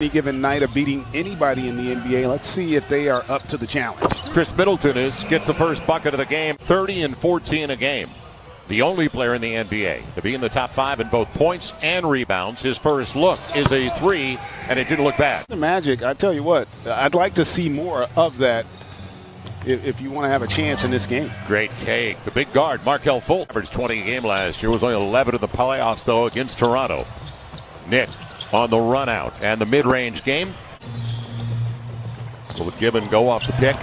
Any given night of beating anybody in the NBA. Let's see if they are up to the challenge. Chris Middleton gets the first bucket of the game, 30 and 14 a game. The only player in the NBA to be in the top 5 in both points and rebounds. His first look is a 3, and it didn't look bad. The Magic, I tell you what, I'd like to see more of that if you want to have a chance in this game. Great take. The big guard, Markelle Fultz, averaged 20 a game last year. Was only 11 in the playoffs, though, against Toronto. Nick on the run out and the mid-range game. Will give and go off the pick.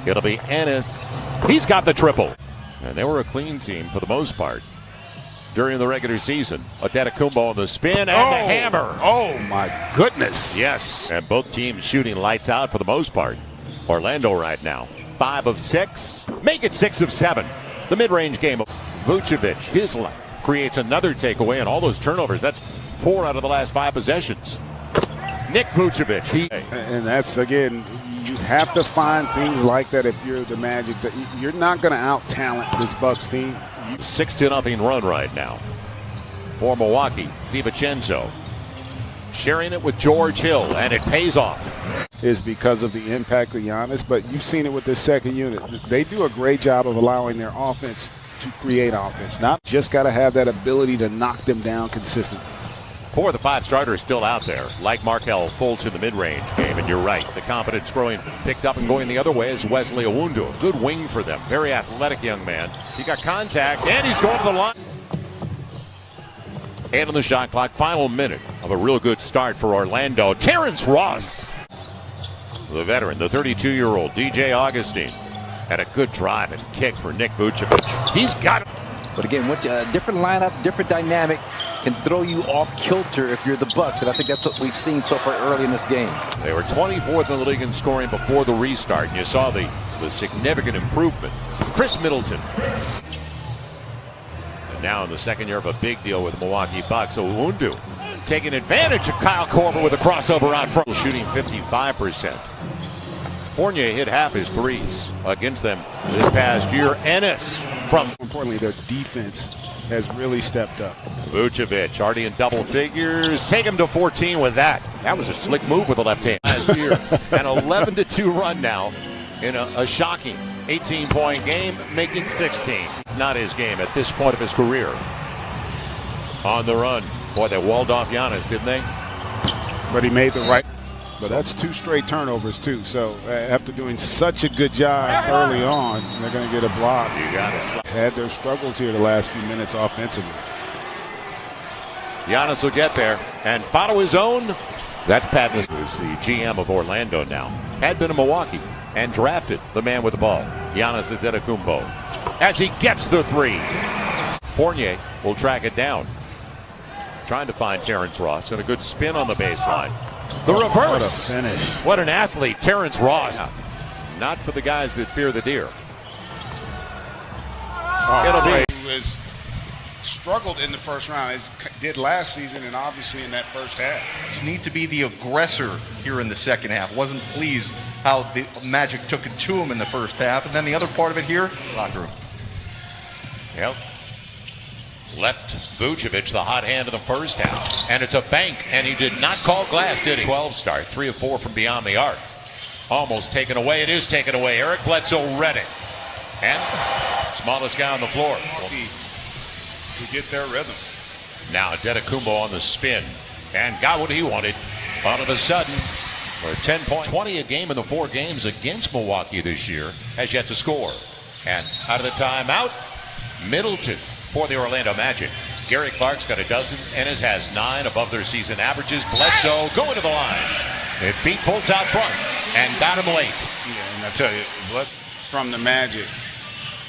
It'll be Ennis. He's got the triple. And they were a clean team for the most part during the regular season. Antetokounmpo on the spin and the hammer. Oh my goodness. Yes. And both teams shooting lights out for the most part. Orlando right now, 5 of 6. Make it 6 of 7. The mid-range game. Vucevic, his line, creates another takeaway, and all those turnovers. That's 4 out of the last 5 possessions. Nick Vucevic. And that's, again, you have to find things like that if you're the Magic. That you're not going to out-talent this Bucks team. 6-0 run right now for Milwaukee. DiVincenzo sharing it with George Hill, and it pays off. Is because of the impact of Giannis, but you've seen it with this second unit. They do a great job of allowing their offense to create offense. Not just got to have that ability to knock them down consistently. 4 of the 5 starters still out there, like Markelle Fultz in the mid-range game. And you're right, the confidence growing, picked up and going the other way is Wesley Iwundu. A good wing for them. Very athletic young man. He got contact, and he's going to the line. And on the shot clock, final minute of a real good start for Orlando. Terrence Ross, the veteran, the 32-year-old DJ Augustine, had a good drive and kick for Nick Vucevic. He's got it. But again, what different lineup, different dynamic can throw you off kilter if you're the Bucks, and I think that's what we've seen so far early in this game. They were 24th in the league in scoring before the restart, and you saw the significant improvement. Chris Middleton. And now in the second year of a big deal with the Milwaukee Bucks, Iwundu taking advantage of Kyle Korver with a crossover out front, shooting 55%. Fournier hit half his threes against them this past year. Ennis from. Importantly, their defense has really stepped up. Vucevic already in double figures. Take him to 14 with that. That was a slick move with the left hand last year. An 11-2 run now in a shocking 18-point game, making 16. It's not his game at this point of his career. On the run. Boy, they walled off Giannis, didn't they? But he made the right. But that's 2 straight turnovers, too. So after doing such a good job early on, they're going to get a block. You got it. Had their struggles here the last few minutes offensively. Giannis will get there and follow his own. That's Pat, who's the GM of Orlando now. Had been in Milwaukee and drafted the man with the ball, Giannis Antetokounmpo. As he gets the 3. Fournier will track it down. Trying to find Terrence Ross, and a good spin on the baseline. The reverse. What a finish. What an athlete, Terrence Ross. Not for the guys that fear the deer. It'll be. He was struggled in the first round, as did last season, and obviously in that first half. You need to be the aggressor here in the second half. Wasn't pleased how the Magic took it to him in the first half, and then the other part of it here, locker room. Yep. Left Vucevic the hot hand of the first half. And it's a bank, and he did not call glass, did he? 12 start, 3 of 4 from beyond the arc. Almost taken away. It is taken away. Eric Bledsoe read it. And smallest guy on the floor. To get their rhythm. Now Antetokounmpo on the spin. And got what he wanted. All of a sudden, for 10 points, 20 a game in the 4 games against Milwaukee this year, has yet to score. And out of the timeout, Middleton for the Orlando Magic. Gary Clark's got a dozen. Ennis has 9 above their season averages. Bledsoe going to the line. It beat Fultz out front and got him late. Yeah, and I tell you, from the Magic,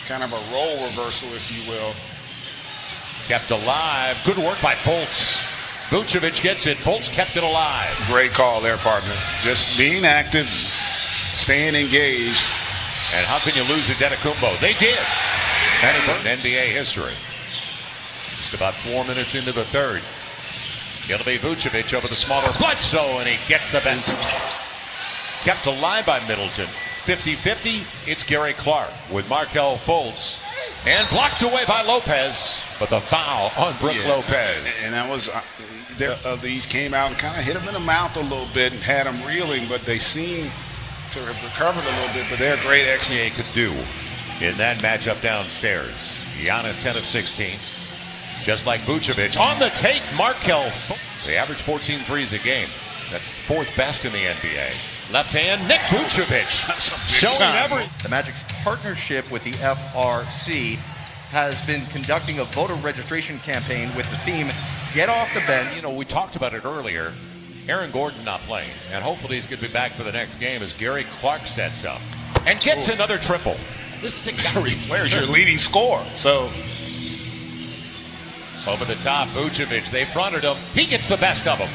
kind of a role reversal, if you will. Kept alive. Good work by Fultz. Vucevic gets it. Fultz kept it alive. Great call there, partner. Just being active, staying engaged. And how can you lose Antetokounmpo? They did. And in NBA history. Just about 4 minutes into the third. It'll be Vucevic over the smaller Bledsoe, and he gets the best. Kept alive by Middleton. 50-50, it's Gary Clark with Markelle Fultz. And blocked away by Lopez. But the foul on Brook Lopez. And that was of these came out and kind of hit them in the mouth a little bit and had them reeling, but they seem to have recovered a little bit, but they're great XA could do in that matchup downstairs. Giannis 10 of 16. Just like Vucevic. On the take, Markel. They average 14 threes a game. That's fourth best in the NBA. Left hand, Nick Vucevic. Showing every. The Magic's partnership with the FRC has been conducting a voter registration campaign with the theme, Get Off the Bench. You know, we talked about it earlier. Aaron Gordon's not playing, and hopefully he's going to be back for the next game as Gary Clark sets up and gets another triple. This is a Gary Clark's your leading scorer. So over the top, Vucevic, they fronted him. He gets the best of him.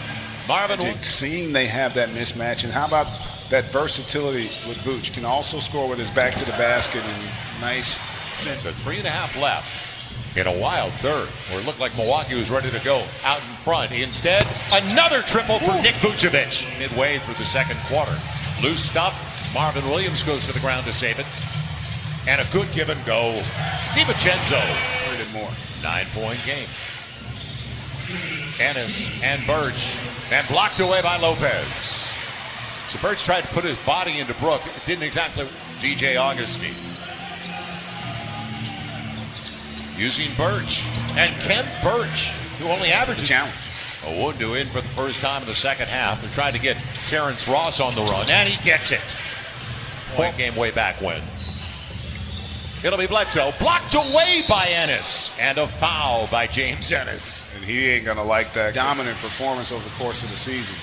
Marvin. Seeing they have that mismatch, and how about that versatility with Vooch? Can also score with his back to the basket and nice. So 3.5 left in a wild third, where it looked like Milwaukee was ready to go out in front. Instead, another triple for Nick Vucevic midway through the second quarter. Loose stuff. Marvin Williams goes to the ground to save it. And a good give and go. DiVincenzo. 9-point game. Ennis and Birch. And blocked away by Lopez. So Birch tried to put his body into Brook. It didn't exactly. DJ Augustine. Using Birch. And Kent Birch, who only averages challenge. Owundo in for the first time in the second half. They're trying to get Terrence Ross on the run, and he gets it. Point game way back when. It'll be Bledsoe, blocked away by Ennis, and a foul by James Ennis. And he ain't going to like that dominant performance over the course of the season.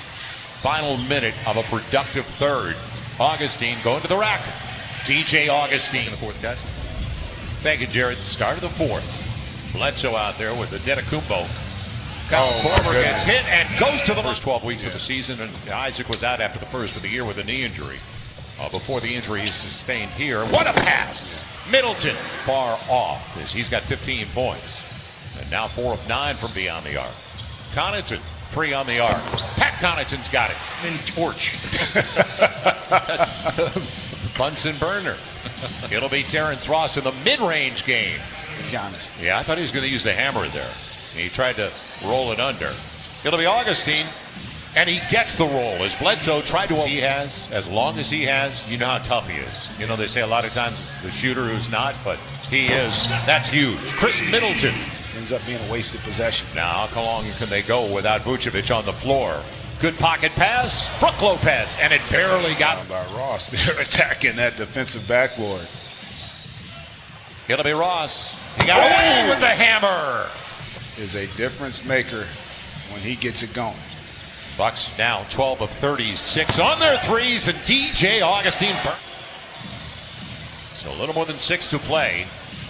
Final minute of a productive third. Augustine going to the rack. DJ Augustine. In the fourth, guys. Thank you, Jared. Start of the fourth. Bledsoe out there with the antetokounmpo. Korver gets hit and goes to the first 12 weeks of the season, and Isaac was out after the first of the year with a knee injury. Before the injury he sustained here. What a pass! Middleton far off as he's got 15 points. And now 4 of 9 from beyond the arc. Connaughton, 3 on the arc. Pat Connaughton's got it. In torch. That's Bunsen burner. It'll be Terrence Ross in the mid-range game. Giannis. Yeah, I thought he was going to use the hammer there. He tried to roll it under. It'll be Augustine. And he gets the roll as Bledsoe tried to. He has, as long as he has, you know how tough he is. You know, they say a lot of times it's a shooter who's not, but he is. That's huge. Chris Middleton. Ends up being a wasted possession. Now, how long can they go without Vucevic on the floor? Good pocket pass. Brook Lopez, and it barely got. By Ross. They're attacking that defensive backboard. It'll be Ross. He got away with the hammer. Is a difference maker when he gets it going. Bucks now 12 of 36 on their threes, and DJ Augustine. So a little more than 6 to play.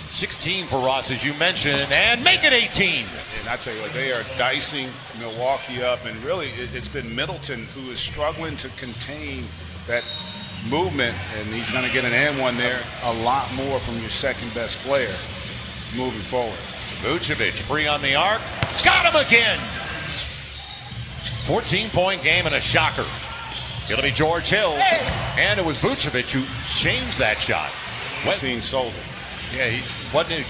16 for Ross, as you mentioned, and make it 18. And I tell you what, they are dicing Milwaukee up, and really it's been Middleton who is struggling to contain that movement, and he's going to get an and one there. A lot more from your second best player moving forward. Vucevic free on the arc. Got him again. 14-point game and a shocker. It'll be George Hill. And it was Vucevic who changed that shot. Westeen sold it. Yeah, he wasn't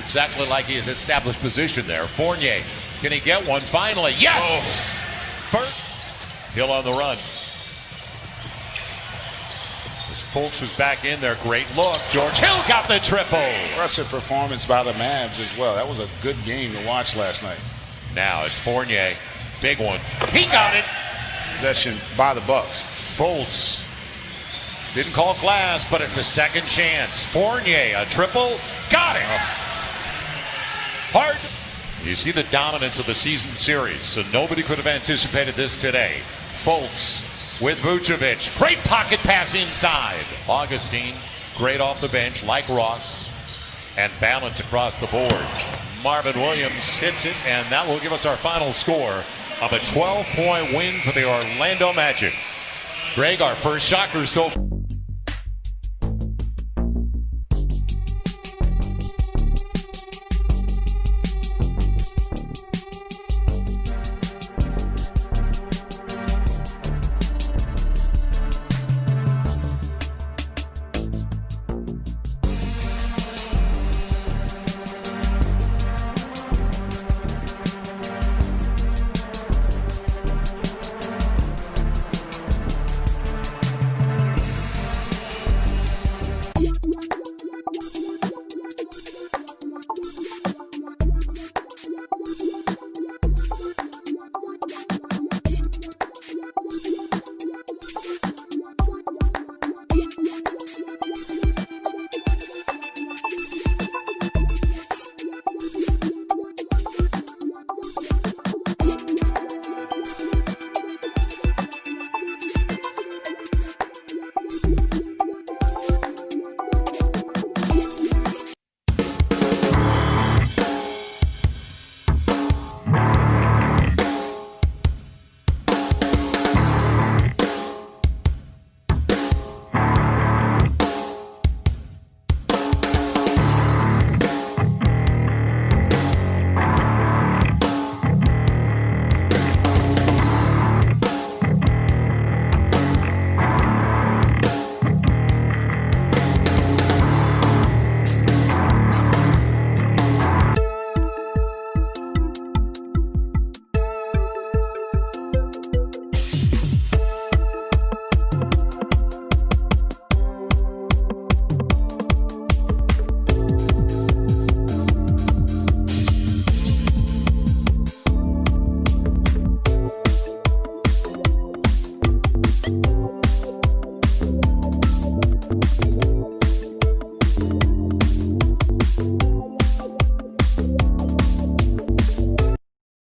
exactly like he had established position there. Fournier, can he get one finally? Yes! First. Hill on the run. As Fultz was back in there, great look. George Hill got the triple. Impressive performance by the Mavs as well. That was a good game to watch last night. Now it's Fournier. Big one. He got it. Possession by the Bucks. Fultz didn't call glass, but it's a second chance. Fournier, a triple. Got it. Hard. You see the dominance of the season series, so nobody could have anticipated this today. Fultz with Vucevic. Great pocket pass inside. Augustine, great off the bench, like Ross, and balance across the board. Marvin Williams hits it, and that will give us our final score of a 12-point win for the Orlando Magic. Greg, our first shocker so far.